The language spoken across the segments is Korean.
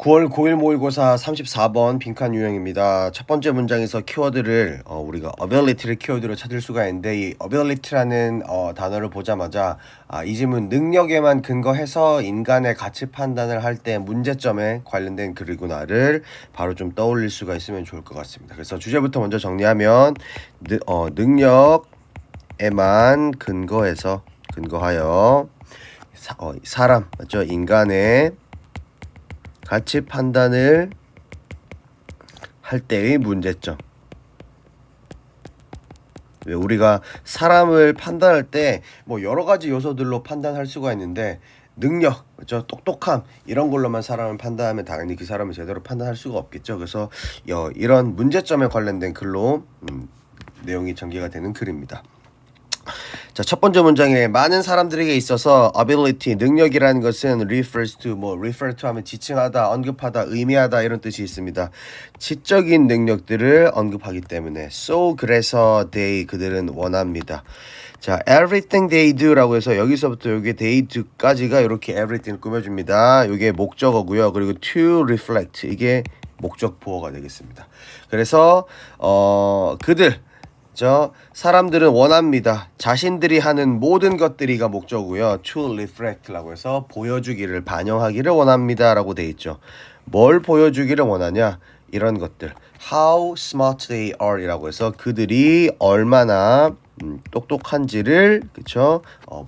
9월 9일 모의고사 34번 빈칸 유형입니다. 첫 번째 문장에서 키워드를 우리가 ability를 키워드로 찾을 수가 있는데 이 ability라는 단어를 보자마자 이 질문 능력에만 근거해서 인간의 가치 판단을 할 때 문제점에 관련된 글이구나를 바로 좀 떠올릴 수가 있으면 좋을 것 같습니다. 그래서 주제부터 먼저 정리하면 능력에만 근거하여 사람 맞죠? 인간의 가치 판단을 할 때의 문제점. 왜 우리가 사람을 판단할 때 뭐 여러 가지 요소들로 판단할 수가 있는데 능력, 그렇죠? 똑똑함 이런 걸로만 사람을 판단하면 당연히 그 사람을 제대로 판단할 수가 없겠죠. 그래서 이런 문제점에 관련된 글로 내용이 전개가 되는 글입니다. 자, 첫 번째 문장에 많은 사람들에게 있어서 ability, 능력이라는 것은 refers to refer to 하면 지칭하다, 언급하다, 의미하다 이런 뜻이 있습니다. 지적인 능력들을 언급하기 때문에 그래서 그들은 원합니다. 자, everything they do라고 해서 여기서부터 여기 they do까지가 이렇게 everything을 꾸며줍니다. 이게 목적어고요. 그리고 to reflect 이게 목적 보어가 되겠습니다. 그래서 사람들은 원합니다. 자신들이 하는 모든 것들이가 목적이고요. to reflect라고 해서 보여주기를 반영하기를 원합니다라고 돼 있죠. 뭘 보여주기를 원하냐? 이런 것들. How smart they are이라고 해서 그들이 얼마나 똑똑한지를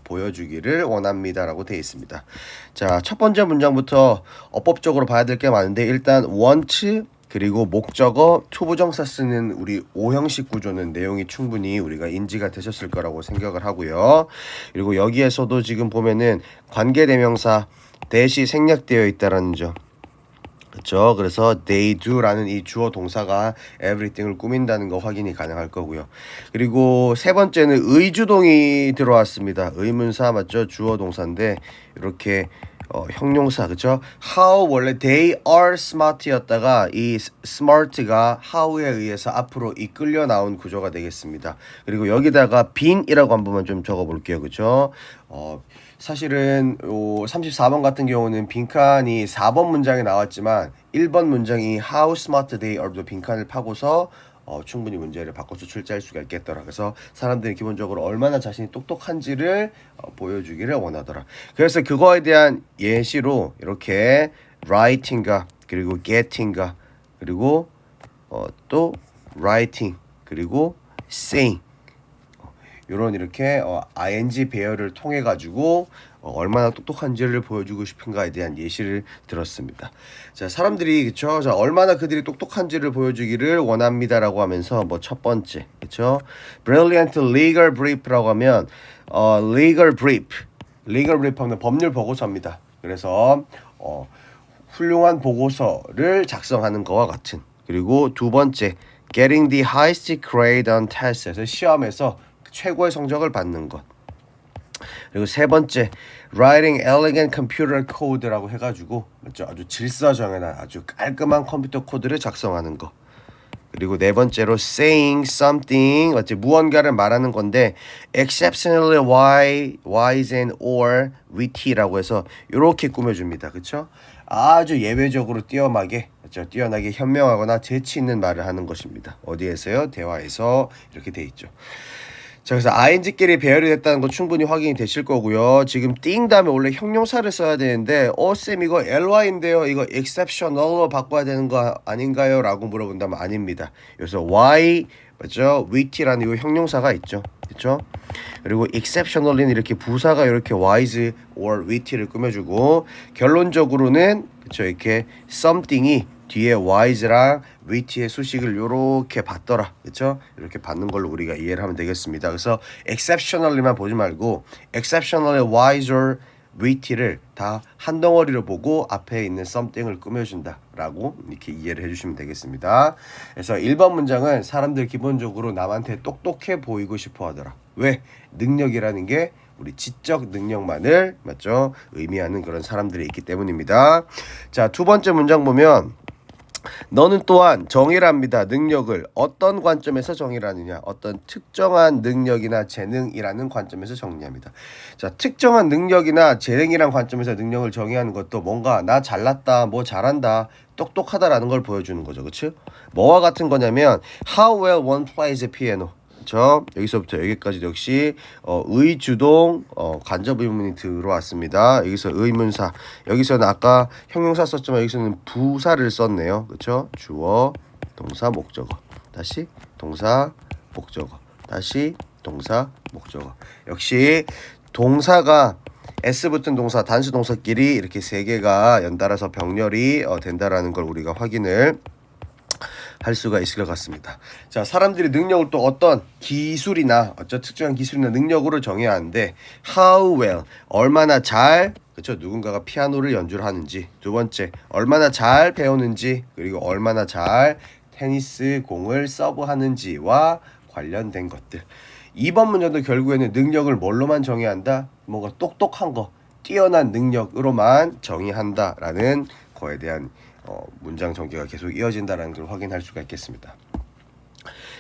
보여주기를 원합니다라고 돼 있습니다. 자, 첫 번째 문장부터 어법적으로 봐야 될 게 많은데 일단 want 그리고 목적어 투부정사 쓰는 우리 오형식 구조는 내용이 충분히 우리가 인지가 되셨을 거라고 생각을 하고요. 그리고 여기에서도 지금 보면은 관계대명사 대시 생략되어 있다라는 점. 그렇죠. 그래서 they do라는 이 주어 동사가 everything을 꾸민다는 거 확인이 가능할 거고요. 그리고 세 번째는 의주동이 들어왔습니다. 의문사 맞죠? 주어 동사인데 이렇게 형용사 그쵸? How 원래 they are smart였다가 이 smart가 how에 의해서 앞으로 이끌려 나온 구조가 되겠습니다. 그리고 여기다가 been이라고 한 번만 좀 적어볼게요. 그쵸? 사실은 34번 같은 경우는 빈칸이 4번 문장에 나왔지만 1번 문장이 How smart they are도 빈칸을 파고서 충분히 문제를 바꿔서 출제할 수가 있겠더라. 그래서 사람들이 기본적으로 얼마나 자신이 똑똑한지를 보여주기를 원하더라. 그래서 그거에 대한 예시로 이렇게 writing과 그리고 getting과 그리고 또 writing 그리고 saying 이런 이렇게 ing 배열을 통해 가지고 얼마나 똑똑한지를 보여주고 싶은가에 대한 예시를 들었습니다. 자, 사람들이 그쵸? 자, 얼마나 그들이 똑똑한지를 보여주기를 원합니다라고 하면서 첫 번째 그쵸? Brilliant legal brief라고 하면 legal brief 하면 법률 보고서입니다. 그래서 훌륭한 보고서를 작성하는 거와 같은. 그리고 두 번째 getting the highest grade on test에서 시험에서 최고의 성적을 받는 것. 그리고 세 번째 writing elegant computer code라고 해가지고 아주 질서정연한 아주 깔끔한 컴퓨터 코드를 작성하는 것. 그리고 네 번째로 saying something 무언가를 말하는 건데 exceptionally wise and or witty라고 해서 이렇게 꾸며줍니다. 그렇죠? 아주 예외적으로 뛰어나게 현명하거나 재치 있는 말을 하는 것입니다. 어디에서요? 대화에서 이렇게 돼 있죠. 자, 그래서 ing끼리 배열이 됐다는 거 충분히 확인이 되실 거고요. 지금 띵 다음에 원래 형용사를 써야 되는데 쌤 이거 ly인데요. 이거 exceptional로 바꿔야 되는 거 아닌가요? 라고 물어본다면 아닙니다. 그래서 y 맞죠? witty라는 이 형용사가 있죠. 그렇죠? 그리고 exceptionally는 이렇게 부사가 이렇게 wise or witty를 꾸며주고 결론적으로는 그렇죠? 이렇게 something이 뒤에 wise랑 witty의 수식을 이렇게 받더라. 그렇죠? 이렇게 받는 걸로 우리가 이해를 하면 되겠습니다. 그래서 exceptionally만 보지 말고 exceptionally wise or witty를 다 한 덩어리로 보고 앞에 있는 something을 꾸며준다라고 이렇게 이해를 해주시면 되겠습니다. 그래서 1번 문장은 사람들 기본적으로 남한테 똑똑해 보이고 싶어 하더라. 왜? 능력이라는 게 우리 지적 능력만을 맞죠? 의미하는 그런 사람들이 있기 때문입니다. 자, 두 번째 문장 보면 너는 또한 정의랍니다. 능력을 어떤 관점에서 정의하느냐? 어떤 특정한 능력이나 재능이라는 관점에서 정리합니다. 자, 특정한 능력이나 재능이란 관점에서 능력을 정의하는 것도 뭔가 나 잘났다, 뭐 잘한다, 똑똑하다라는 걸 보여주는 거죠. 그렇죠? 뭐와 같은 거냐면 How well one plays the piano. 그렇죠? 여기서부터 여기까지 역시 의주동 간접 의문이 들어왔습니다. 여기서 의문사. 여기서는 아까 형용사 썼지만 여기서는 부사를 썼네요. 그렇죠? 주어, 동사, 목적어. 다시 동사, 목적어. 다시 동사, 목적어. 역시 동사가 S 붙은 동사, 단수 동사끼리 이렇게 세 개가 연달아서 병렬이 된다라는 걸 우리가 확인을 할 수가 있을 것 같습니다. 자, 사람들이 능력을 또 어떤 기술이나 어떤 특정한 기술이나 능력으로 정해야 하는데 how well, 얼마나 잘, 그렇죠? 누군가가 피아노를 연주를 하는지, 두 번째, 얼마나 잘 배우는지, 그리고 얼마나 잘 테니스 공을 서브하는지와 관련된 것들. 2번 문제도 결국에는 능력을 뭘로만 정해야 한다? 뭔가 똑똑한 거, 뛰어난 능력으로만 정의한다라는 거에 대한 문장 전개가 계속 이어진다는 걸 확인할 수가 있겠습니다.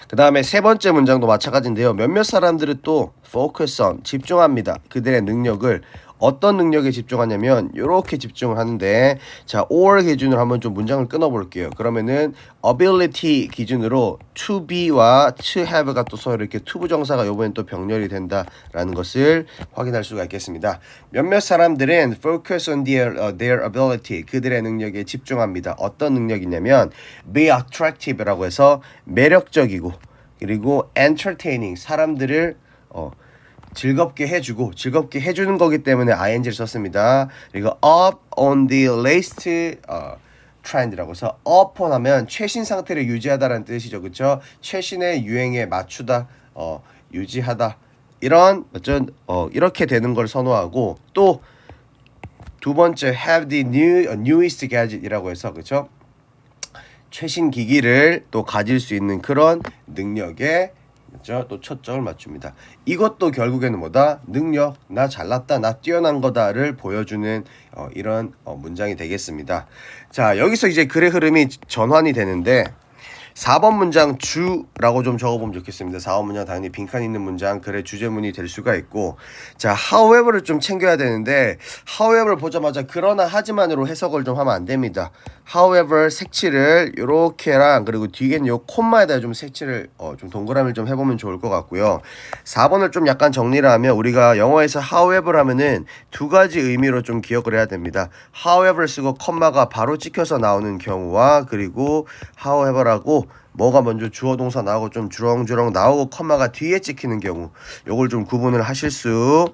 그 다음에 세 번째 문장도 마찬가지인데요. 몇몇 사람들은 또 focus on, 집중합니다. 그들의 능력을 어떤 능력에 집중하냐면 이렇게 집중을 하는데, 자, or 기준으로 한번 좀 문장을 끊어볼게요. 그러면은 ability 기준으로 to be와 to have가 또 서로 이렇게 투부정사가 이번엔 또 병렬이 된다라는 것을 확인할 수가 있겠습니다. 몇몇 사람들은 focus on their ability, 그들의 능력에 집중합니다. 어떤 능력이냐면 be attractive라고 해서 매력적이고, 그리고 entertaining, 사람들을 즐겁게 해주고 즐겁게 해주는 거기 때문에 ing를 썼습니다. 그리고 up on the latest trend라고 해서 up on 하면 최신 상태를 유지하다라는 뜻이죠. 그렇죠? 최신의 유행에 맞추다, 유지하다, 이런 어쩐 이렇게 되는 걸 선호하고, 또 두 번째 have the newest gadget이라고 해서, 그렇죠? 최신 기기를 또 가질 수 있는 그런 능력에, 그렇죠? 또 초점을 맞춥니다. 이것도 결국에는 뭐다? 능력, 나 잘났다, 나 뛰어난 거다를 보여주는 이런 문장이 되겠습니다. 자, 여기서 이제 글의 흐름이 전환이 되는데 4번 문장 주라고 좀 적어보면 좋겠습니다. 4번 문장 당연히 빈칸 있는 문장, 글의 주제문이 될 수가 있고, 자, however를 좀 챙겨야 되는데 however 보자마자 그러나 하지만으로 해석을 좀 하면 안 됩니다. however 색칠을 요렇게랑, 그리고 뒤에는 요 콤마에다 좀 색칠을 좀 동그라미를 좀 해보면 좋을 것 같고요. 4번을 좀 약간 정리를 하면 우리가 영어에서 however 하면은 두 가지 의미로 좀 기억을 해야 됩니다. however 쓰고 콤마가 바로 찍혀서 나오는 경우와, 그리고 however하고 뭐가 먼저 주어 동사 나오고 좀 주렁주렁 나오고 컴마가 뒤에 찍히는 경우, 요걸 좀 구분을 하실 수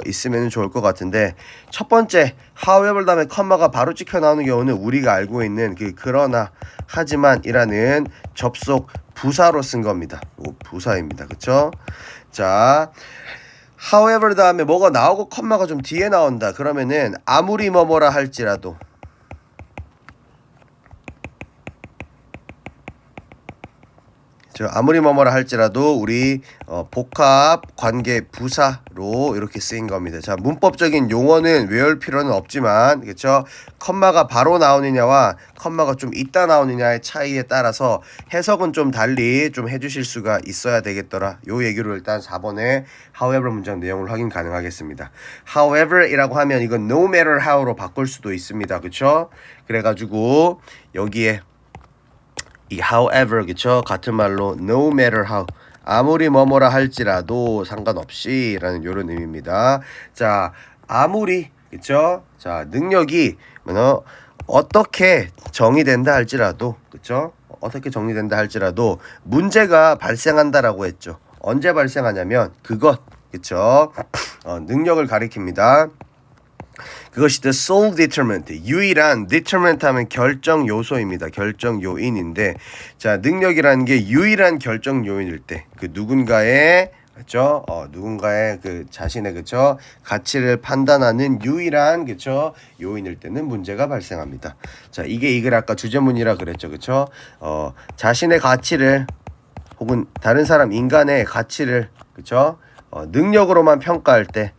있으면 좋을 것 같은데, 첫 번째 however 다음에 컴마가 바로 찍혀 나오는 경우는 우리가 알고 있는 그 그러나 하지만이라는 접속 부사로 쓴 겁니다. 부사입니다. 그쵸? 자, however 다음에 뭐가 나오고 컴마가 좀 뒤에 나온다 그러면은 아무리 뭐뭐라 할지라도, 아무리 뭐뭐라 할지라도 우리 복합 관계 부사로 이렇게 쓰인 겁니다. 자, 문법적인 용어는 외울 필요는 없지만, 그렇죠? 컴마가 바로 나오느냐와 컴마가 좀 있다 나오느냐의 차이에 따라서 해석은 좀 달리 좀 해주실 수가 있어야 되겠더라. 요 얘기로 일단 4번에 however 문장 내용을 확인 가능하겠습니다. however 이라고 하면 이건 no matter how로 바꿀 수도 있습니다. 그렇죠? 그래가지고 여기에 이 however, 그쵸? 같은 말로 no matter how, 아무리 뭐뭐라 할지라도 상관없이 라는 요런 의미입니다. 자, 아무리, 그쵸? 자, 능력이 어떻게 정의된다 할지라도, 그쵸? 어떻게 정의된다 할지라도 문제가 발생한다라고 했죠. 언제 발생하냐면 그것, 그쵸? 능력을 가리킵니다. 그것이 the sole determinant, 유일한, determinant 하면 결정 요소입니다. 결정 요인인데, 자, 능력이라는 게 유일한 결정 요인일 때, 그 누군가의, 그렇죠? 누군가의 그 자신의, 그렇죠? 가치를 판단하는 유일한, 그렇죠? 요인일 때는 문제가 발생합니다. 자, 이게 이 글 아까 주제문이라 그랬죠. 그렇죠? 자신의 가치를, 혹은 다른 사람 인간의 가치를, 그렇죠? 능력으로만 평가할 때,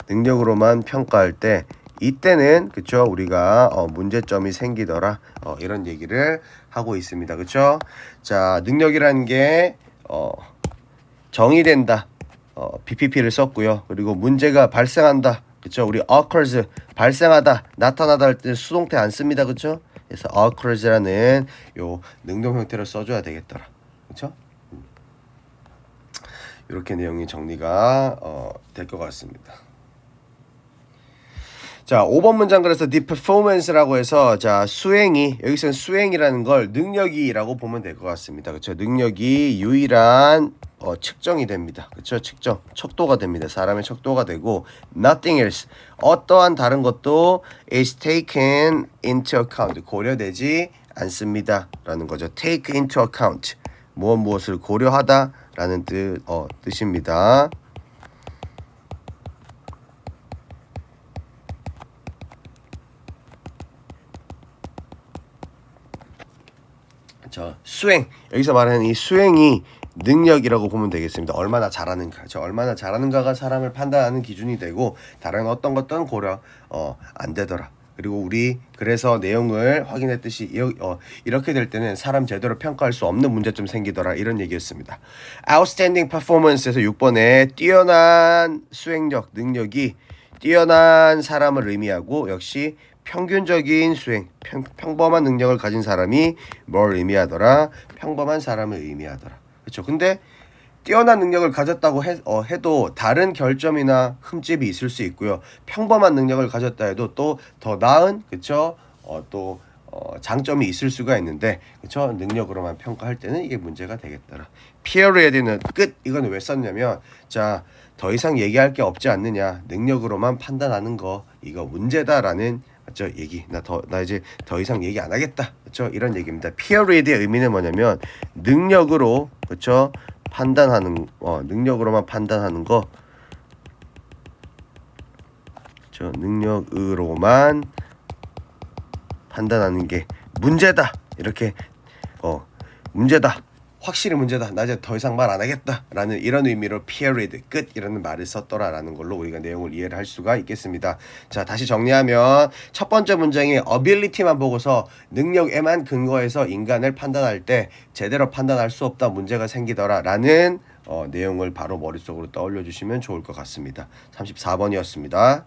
능력으로만 평가할 때 이때는 그쵸 우리가 문제점이 생기더라 이런 얘기를 하고 있습니다. 그쵸? 자 능력이라는 게 정의된다. BPP를 썼고요. 그리고 문제가 발생한다. 그쵸? 우리 occurs 발생하다, 나타나다 할 때 수동태 안 씁니다. 그쵸? 그래서 occurs라는 요 능동 형태를 써줘야 되겠더라. 그쵸? 이렇게 내용이 정리가 될 것 같습니다. 자, 5번 문장 그래서 the performance라고 해서 자, 수행이 여기서는 수행이라는 걸 능력이라고 보면 될 것 같습니다. 그렇죠? 능력이 유일한 측정이 됩니다. 그렇죠? 측정, 척도가 됩니다. 사람의 척도가 되고 nothing else 어떠한 다른 것도 is taken into account 고려되지 않습니다라는 거죠. take into account 무엇을 고려하다라는 뜻입니다. 수행 여기서 말하는 이 수행이 능력이라고 보면 되겠습니다. 얼마나 잘하는가, 얼마나 잘하는가가 사람을 판단하는 기준이 되고 다른 어떤 것들은 고려 안 되더라. 그리고 우리 그래서 내용을 확인했듯이 이렇게 될 때는 사람 제대로 평가할 수 없는 문제점 생기더라 이런 얘기였습니다. Outstanding performance에서 6번에 뛰어난 수행력, 능력이 뛰어난 사람을 의미하고 역시 평균적인 수행, 평범한 능력을 가진 사람이 뭘 의미하더라? 평범한 사람을 의미하더라. 그렇죠? 근데 뛰어난 능력을 가졌다고 해도 다른 결점이나 흠집이 있을 수 있고요. 평범한 능력을 가졌다 해도 또 더 나은 그렇죠? 또 장점이 있을 수가 있는데 그렇죠? 능력으로만 평가할 때는 이게 문제가 되겠더라. 피어리에드는 끝. 이거는 왜 썼냐면 자, 더 이상 얘기할 게 없지 않느냐. 능력으로만 판단하는 거 이거 문제다라는 그렇죠? 얘기. 나 이제 더 이상 얘기 안 하겠다. 그렇죠? 이런 얘기입니다. 피어리에드의 의미는 뭐냐면 능력으로 그렇죠? 판단하는 능력으로만 판단하는 거. 그렇죠? 능력으로만 판단하는 게 문제다. 이렇게 문제다. 확실히 문제다. 나 이제 더 이상 말 안 하겠다. 라는 이런 의미로 period, 끝 이라는 말을 썼더라라는 걸로 우리가 내용을 이해를 할 수가 있겠습니다. 자, 다시 정리하면 첫 번째 문장이 ability만 보고서 능력에만 근거해서 인간을 판단할 때 제대로 판단할 수 없다. 문제가 생기더라라는 내용을 바로 머릿속으로 떠올려 주시면 좋을 것 같습니다. 34번이었습니다.